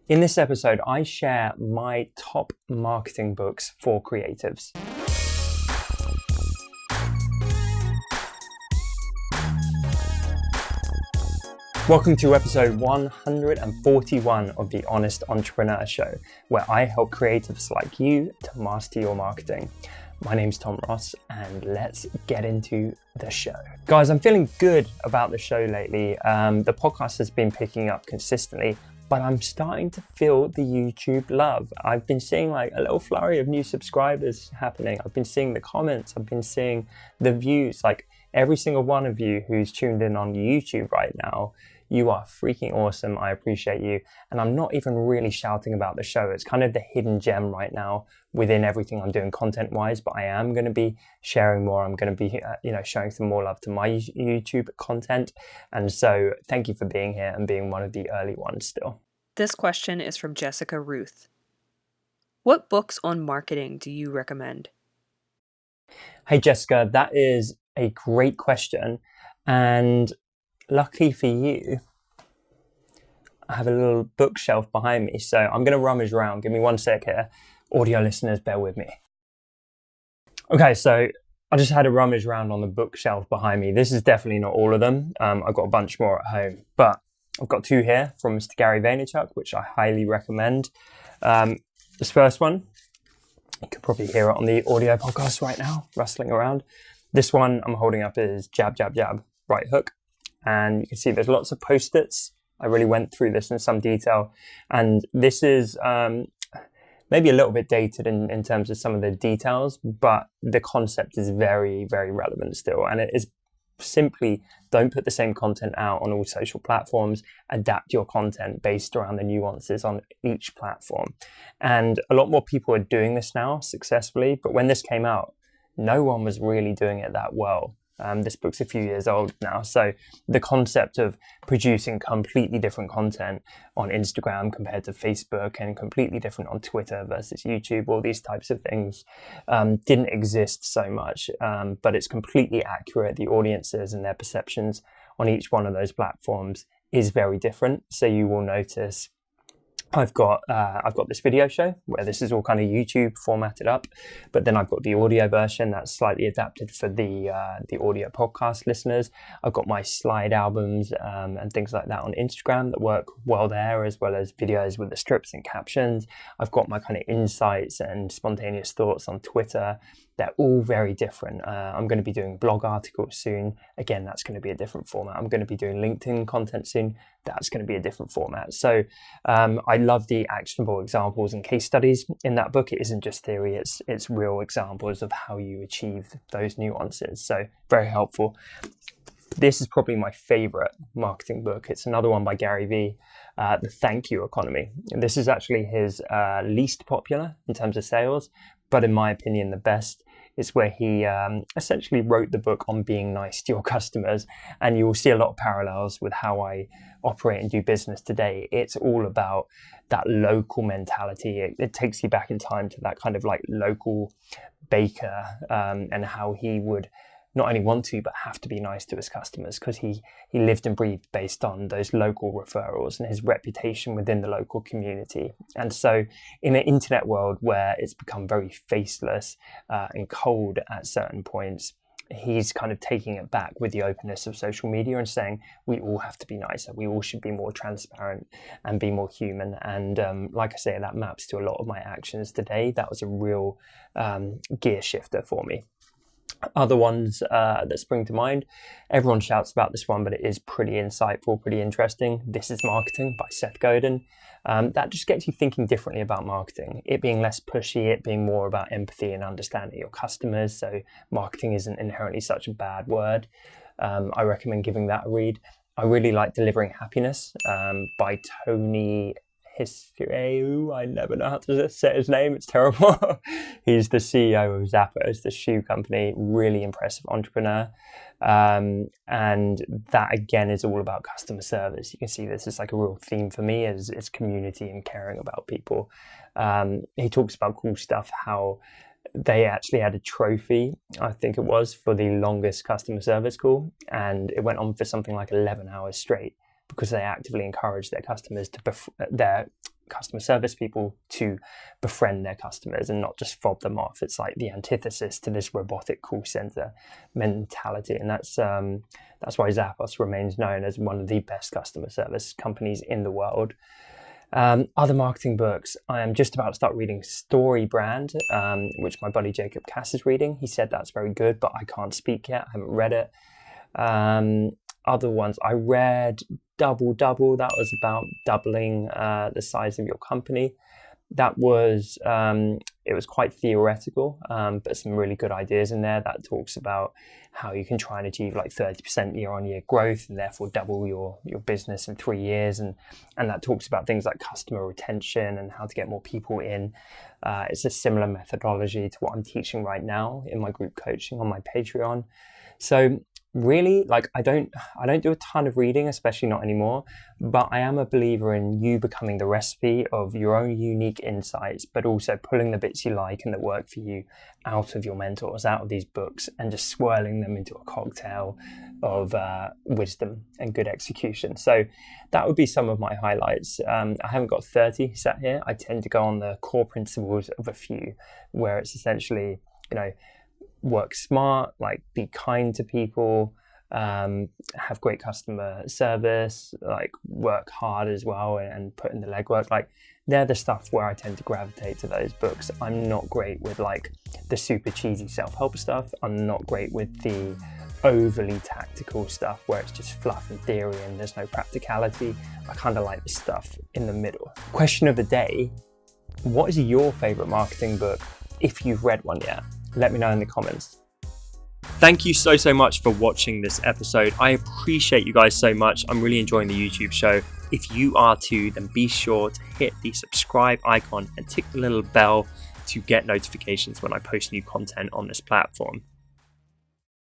In this episode, I share my top marketing books for creatives. Welcome to episode 141 of The Honest Entrepreneur Show, where I help creatives like you to master your marketing. My name's Tom Ross, and let's get into the show. Guys, I'm feeling good about the show lately. The podcast has been picking up consistently, but I'm starting to feel the YouTube love. I've been seeing like a little flurry of new subscribers happening. I've been seeing the comments, I've been seeing the views. Like every single one of you who's tuned in on YouTube right now, you are freaking awesome. I appreciate you. And I'm not even really shouting about the show. It's kind of the hidden gem right now within everything I'm doing content-wise, but I am going to be sharing more. I'm going to be, showing some more love to my YouTube content. And so thank you for being here and being one of the early ones still. This question is from Jessica Ruth. What books on marketing do you recommend? Hey, Jessica, that is a great question. And lucky for you, I have a little bookshelf behind me, so I'm going to rummage around. Give me one sec here. Audio listeners, bear with me. Okay, so I just had a rummage around on the bookshelf behind me. This is definitely not all of them. I've got a bunch more at home, but I've got two here from Mr. Gary Vaynerchuck, which I highly recommend. This first one, you can probably hear it on the audio podcast right now, rustling around. This one I'm holding up is Jab, Jab, Jab, Right Hook. And you can see there's lots of post-its. I really went through this in some detail. And this is maybe a little bit dated in terms of some of the details, but the concept is very, very relevant still. And it is simply don't put the same content out on all social platforms. Adapt your content based around the nuances on each platform. And a lot more people are doing this now successfully. But when this came out, no one was really doing it that well. This book's a few years old now, so the concept of producing completely different content on Instagram compared to Facebook and completely different on Twitter versus YouTube, all these types of things didn't exist so much, but it's completely accurate. The audiences and their perceptions on each one of those platforms is very different, so you will notice I've got this video show where this is all kind of YouTube formatted up, but then I've got the audio version that's slightly adapted for the audio podcast listeners. I've got my slide albums and things like that on Instagram that work well there, as well as videos with the strips and captions. I've got my kind of insights and spontaneous thoughts on Twitter. They're all very different. I'm going to be doing blog articles soon. Again, that's going to be a different format. I'm going to be doing LinkedIn content soon. That's going to be a different format. So I love the actionable examples and case studies in that book. It isn't just theory, it's real examples of how you achieve those nuances. So very helpful. This is probably my favorite marketing book. It's another one by Gary V, The Thank You Economy. This is actually his least popular in terms of sales, but in my opinion, the best. It's where he essentially wrote the book on being nice to your customers. And you will see a lot of parallels with how I operate and do business today. It's all about that local mentality. It takes you back in time to that kind of like local baker and how he would not only want to, but have to be nice to his customers, because he lived and breathed based on those local referrals and his reputation within the local community. And so in an internet world where it's become very faceless and cold at certain points, he's kind of taking it back with the openness of social media and saying we all have to be nicer. We all should be more transparent and be more human. And like I say, that maps to a lot of my actions today. That was a real gear shifter for me. Other ones that spring to mind, everyone shouts about this one, but it is pretty insightful, pretty interesting. This is Marketing by Seth Godin. That just gets you thinking differently about marketing, it being less pushy, it being more about empathy and understanding your customers. So marketing isn't inherently such a bad word. I recommend giving that a read. I really like Delivering Happiness by Tony Hsieh. I never know how to say his name. It's terrible. He's the CEO of Zappos, the shoe company. Really impressive entrepreneur. And that again is all about customer service. You can see this is like a real theme for me is community and caring about people. He talks about cool stuff, how they actually had a trophy, I think it was, for the longest customer service call. And it went on for something like 11 hours straight, because they actively encouraged their customers to their customer service people to befriend their customers and not just fob them off. It's like the antithesis to this robotic call center mentality, and that's why Zappos remains known as one of the best customer service companies in the world. Other marketing books, I am just about to start reading Story Brand, which my buddy Jacob Cass is reading. He said that's very good, but I can't speak yet. I haven't read it. Other ones, I read Double Double. That was about doubling the size of your company. That was, it was quite theoretical, but some really good ideas in there. That talks about how you can try and achieve like 30% year-on-year growth and therefore double your business in 3 years. And that talks about things like customer retention and how to get more people in. It's a similar methodology to what I'm teaching right now in my group coaching on my Patreon. So really, like, I don't do a ton of reading, especially not anymore, but I am a believer in you becoming the recipe of your own unique insights, but also pulling the bits you like and that work for you out of your mentors, out of these books, and just swirling them into a cocktail of wisdom and good execution. So that would be some of my highlights. I haven't got 30 set here. I tend to go on the core principles of a few, where it's essentially, work smart, like be kind to people, have great customer service, like work hard as well and put in the legwork. Like, they're the stuff where I tend to gravitate to those books. I'm not great with like the super cheesy self-help stuff. I'm not great with the overly tactical stuff where it's just fluff and theory and there's no practicality. I kind of like the stuff in the middle. Question of the day: what is your favorite marketing book, if you've read one yet? Let me know in the comments. Thank you so much for watching this episode. I appreciate you guys so much. I'm really enjoying the YouTube show. If you are too, then be sure to hit the subscribe icon and tick the little bell to get notifications when I post new content on this platform.